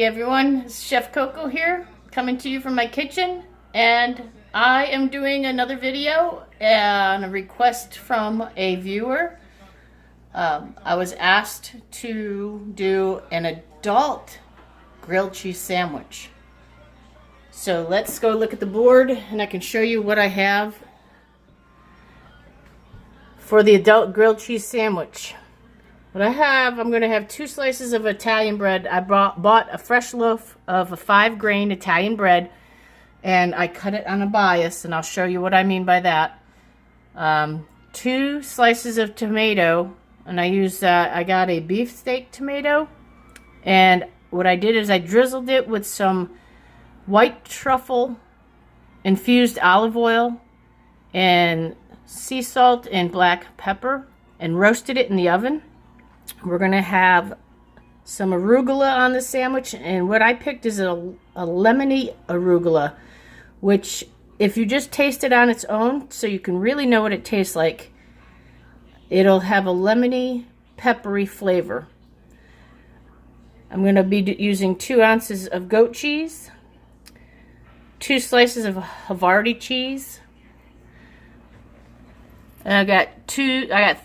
Hey everyone, it's Chef Coco here, coming to you from my kitchen, and I am doing another video on a request from a viewer. I was asked to do an adult grilled cheese sandwich. So let's go look at the board and I can show you what I have for the adult grilled cheese sandwich. What I have, I'm going to have 2 slices of Italian bread. I bought a fresh loaf of a 5-grain Italian bread, and I cut it on a bias, and I'll show you what I mean by that. 2 slices of tomato, and I got a beefsteak tomato, and what I did is I drizzled it with some white truffle infused olive oil and sea salt and black pepper, and roasted it in the oven. We're going to have some arugula on the sandwich, and what I picked is a lemony arugula, which if you just taste it on its own so you can really know what it tastes like, it'll have a lemony, peppery flavor. I'm going to be using 2 ounces of goat cheese, 2 slices of Havarti cheese, and I got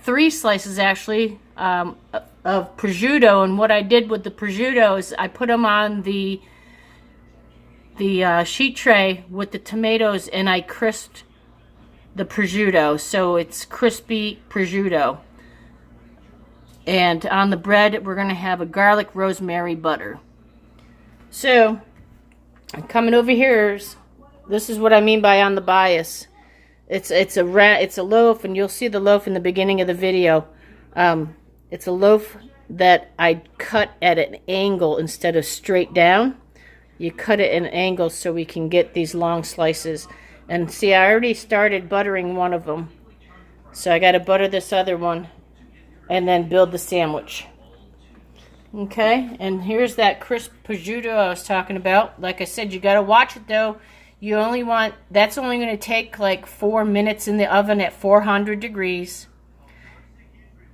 3 slices actually of prosciutto, and what I did with the prosciutto is I put them on the sheet tray with the tomatoes, and I crisped the prosciutto so it's crispy prosciutto. And on the bread we're going to have a garlic rosemary butter. So I'm coming over here. This is what I mean by on the bias. It's a loaf, and you'll see the loaf in the beginning of the video. It's a loaf that I cut at an angle instead of straight down. You cut it at an angle so we can get these long slices. And see, I already started buttering one of them. So I got to butter this other one and then build the sandwich. Okay, and here's that crisp prosciutto I was talking about. Like I said, you got to watch it though. That's only going to take like 4 minutes in the oven at 400 degrees.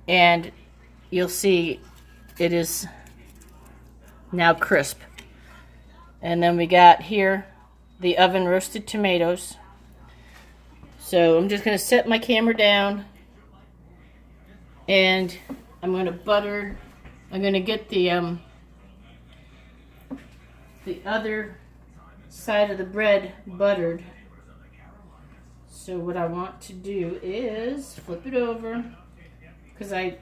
And you'll see it is now crisp. And then we got here the oven roasted tomatoes. So I'm just going to set my camera down, and I'm going to get the other side of the bread buttered. So what I want to do is flip it over, because I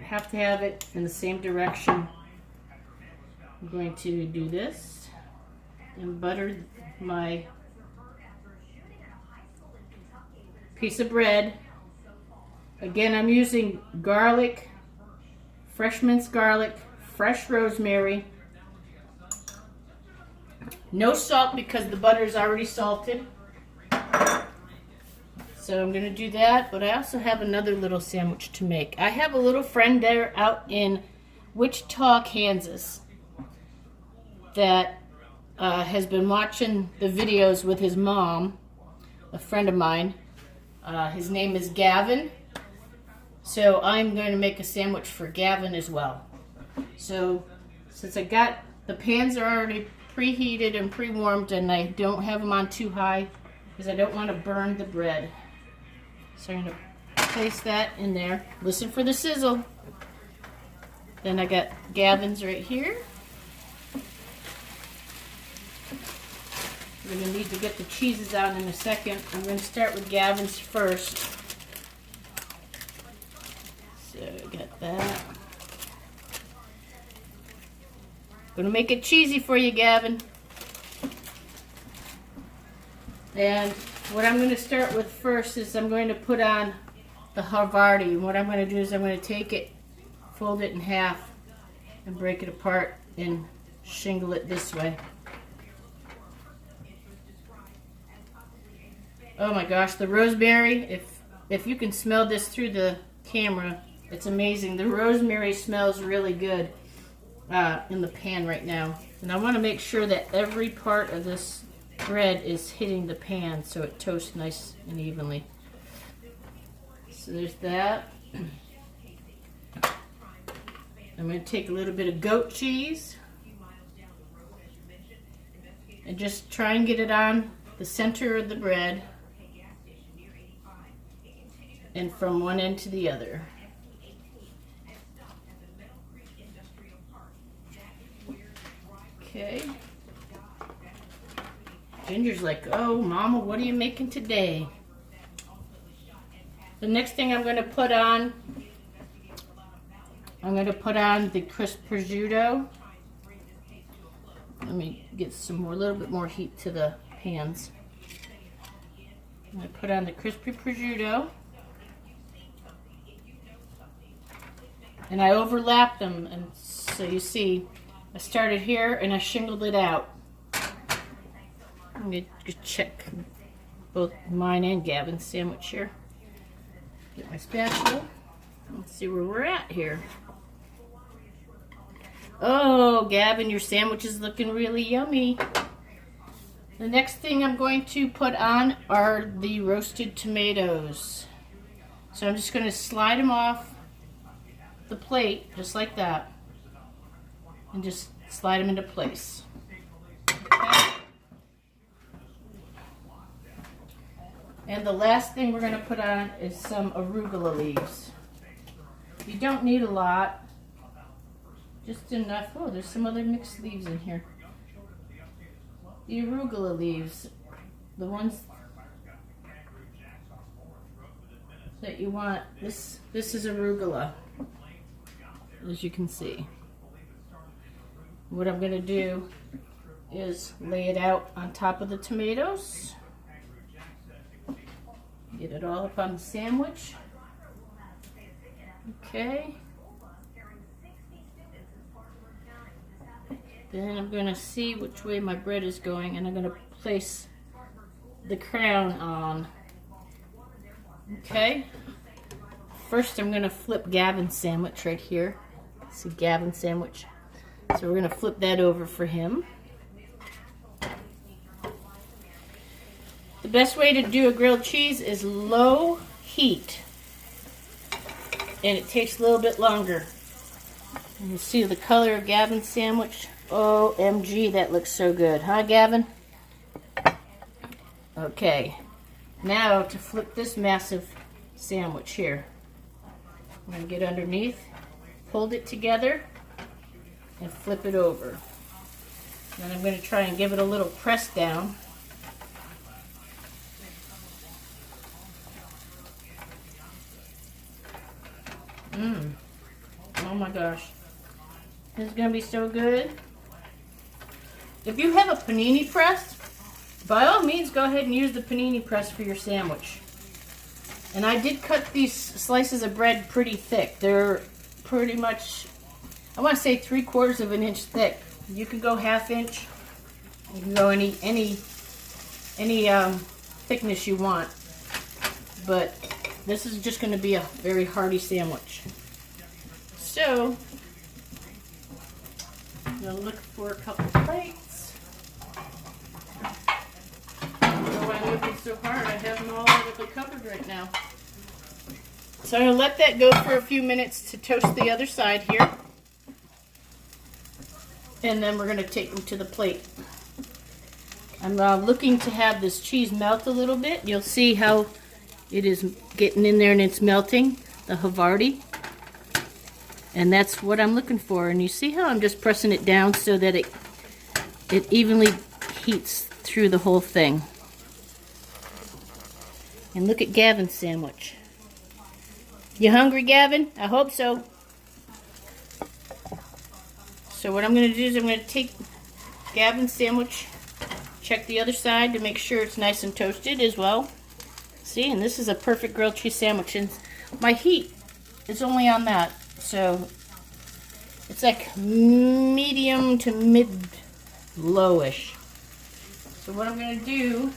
have to have it in the same direction. I'm going to do this and butter my piece of bread. Again, I'm using garlic, fresh minced garlic, fresh rosemary. No salt because the butter is already salted. So I'm going to do that, but I also have another little sandwich to make. I have a little friend there out in Wichita, Kansas, that has been watching the videos with his mom, a friend of mine. His name is Gavin. So I'm going to make a sandwich for Gavin as well. So since I got the pans are already preheated and pre-warmed, and I don't have them on too high because I don't want to burn the bread. So I'm going to place that in there. Listen for the sizzle. Then I got Gavin's right here. We're going to need to get the cheeses out in a second. I'm going to start with Gavin's first. So I got that. Going to make it cheesy for you, Gavin. And what I'm going to start with first is I'm going to put on the Havarti. And what I'm going to do is I'm going to take it, fold it in half, and break it apart and shingle it this way. Oh my gosh, the rosemary, if you can smell this through the camera, it's amazing. The rosemary smells really good in the pan right now. And I want to make sure that every part of this bread is hitting the pan so it toasts nice and evenly. So there's that. I'm going to take a little bit of goat cheese. And just try and get it on the center of the bread and from one end to the other. Okay. Ginger's like, oh, Mama, what are you making today? The next thing I'm going to put on the crisp prosciutto. Let me get some more, a little bit more heat to the pans. I'm going to put on the crispy prosciutto. And I overlapped them, and so you see, I started here and I shingled it out. I'm going to check both mine and Gavin's sandwich here. Get my spatula. Let's see where we're at here. Oh, Gavin, your sandwich is looking really yummy. The next thing I'm going to put on are the roasted tomatoes. So I'm just going to slide them off the plate, just like that. And just slide them into place. Okay. And the last thing we're going to put on is some arugula leaves. You don't need a lot. Just enough. Oh, there's some other mixed leaves in here. The arugula leaves, the ones that you want. This is arugula, as you can see. What I'm going to do is lay it out on top of the tomatoes. Get it all up on the sandwich. Okay. Then I'm going to see which way my bread is going, and I'm going to place the crown on. Okay. First I'm going to flip Gavin's sandwich right here. See Gavin's sandwich. So we're going to flip that over for him. The best way to do a grilled cheese is low heat. And it takes a little bit longer. And you see the color of Gavin's sandwich. OMG, that looks so good. Huh, Gavin? Okay. Now to flip this massive sandwich here. I'm going to get underneath, hold it together, and flip it over. Then I'm going to try and give it a little press down. Oh my gosh. This is going to be so good. If you have a panini press, by all means go ahead and use the panini press for your sandwich. And I did cut these slices of bread pretty thick. They're pretty much, I want to say 3/4 of an inch thick. You can go 1/2 inch. You can go any thickness you want. But this is just going to be a very hearty sandwich. So, I'm going to look for a couple plates. I don't know why I'm looking so hard. I have them all adequately covered right now. So I'm going to let that go for a few minutes to toast the other side here. And then we're going to take them to the plate. I'm looking to have this cheese melt a little bit. You'll see how it is getting in there and it's melting, the Havarti. And that's what I'm looking for. And you see how I'm just pressing it down so that it evenly heats through the whole thing. And look at Gavin's sandwich. You hungry, Gavin? I hope so. So what I'm going to do is I'm going to take Gavin's sandwich, check the other side to make sure it's nice and toasted as well. See, and this is a perfect grilled cheese sandwich. And my heat is only on that. So it's like medium to mid-lowish. So what I'm going to do,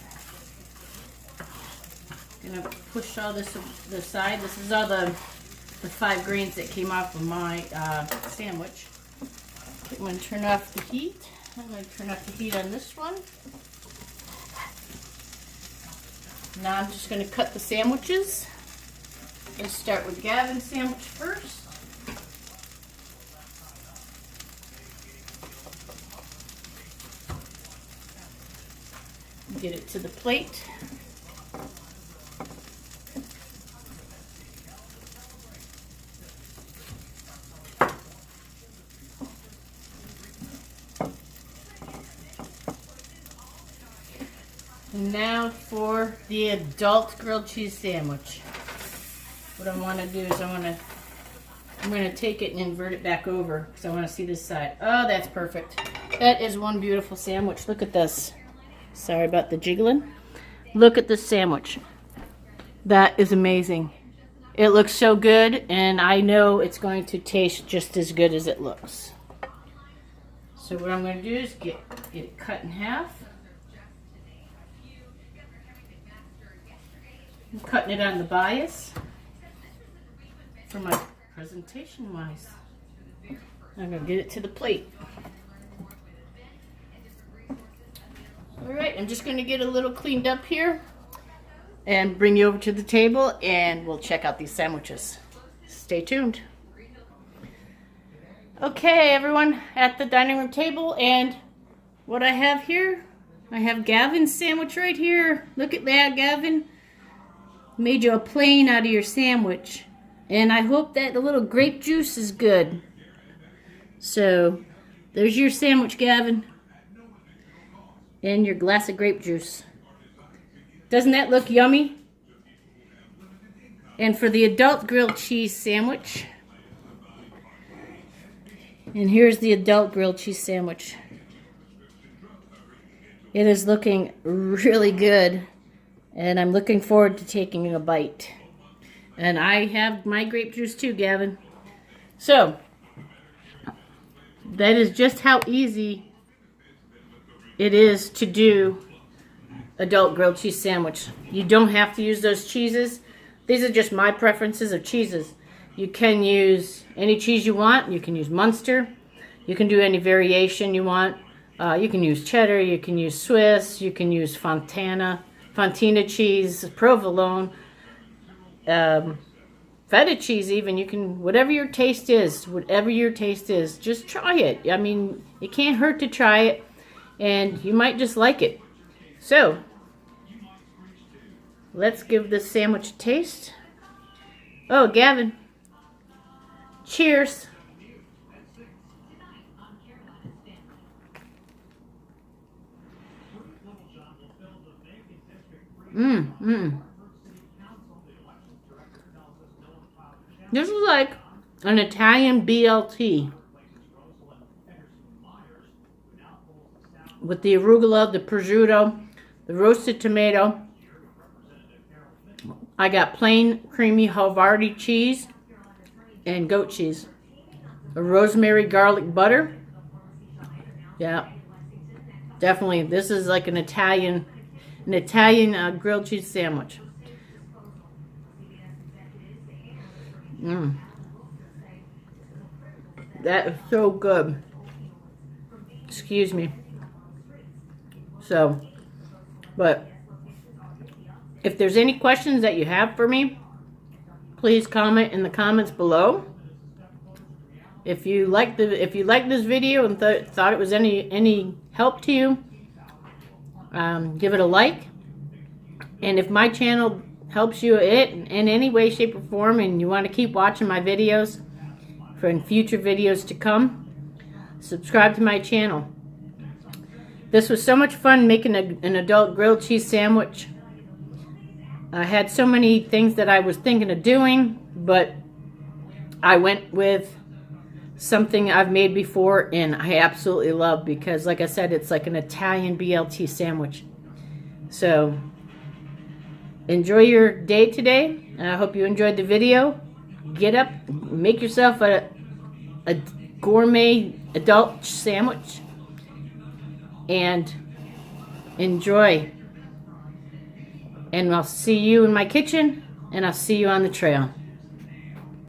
I'm going to push all this to the side. This is all the 5 grains that came off of my sandwich. I'm going to turn off the heat. I'm going to turn off the heat on this one. Now I'm just going to cut the sandwiches. Let's start with Gavin's sandwich first. Get it to the plate. And now for the adult grilled cheese sandwich. What I want to do is I'm going to take it and invert it back over because I want to see this side. Oh, that's perfect. That is one beautiful sandwich. Look at this. Sorry about the jiggling. Look at this sandwich. That is amazing. It looks so good, and I know it's going to taste just as good as it looks. So what I'm going to do is get it cut in half. I'm cutting it on the bias for my presentation wise. I'm going to get it to the plate. Alright, I'm just going to get a little cleaned up here and bring you over to the table and we'll check out these sandwiches. Stay tuned. Okay, everyone at the dining room table, and what I have here, I have Gavin's sandwich right here. Look at that, Gavin. Made you a plane out of your sandwich. And I hope that the little grape juice is good. So, there's your sandwich, Gavin. And your glass of grape juice. Doesn't that look yummy? And for the adult grilled cheese sandwich. And here's the adult grilled cheese sandwich. It is looking really good. And I'm looking forward to taking a bite. And I have my grape juice too, Gavin. So, that is just how easy it is to do adult grilled cheese sandwich. You don't have to use those cheeses. These are just my preferences of cheeses. You can use any cheese you want. You can use Munster. You can do any variation you want. You can use cheddar. You can use Swiss. You can use Fontina cheese, Provolone, Feta cheese even. You can, whatever your taste is, just try it. I mean, it can't hurt to try it, and you might just like it. So, let's give this sandwich a taste. Oh, Gavin. Cheers. This is like an Italian BLT with the arugula, the prosciutto, the roasted tomato. I got plain creamy Havarti cheese and goat cheese. A rosemary garlic butter. Yeah, definitely. This is like an Italian grilled cheese sandwich. That is so good. Excuse me. So, but if there's any questions that you have for me, please comment in the comments below. If you liked this video and thought it was any help to you, give it a like. And if my channel helps you in any way, shape, or form, and you want to keep watching my videos for future videos to come, subscribe to my channel. This was so much fun making an adult grilled cheese sandwich. I had so many things that I was thinking of doing, but I went with something I've made before and I absolutely love, because like I said, it's like an Italian BLT sandwich. So enjoy your day today, and I hope you enjoyed the video. Get up, make yourself a gourmet adult sandwich, and enjoy. And I'll see you in my kitchen, and I'll see you on the trail.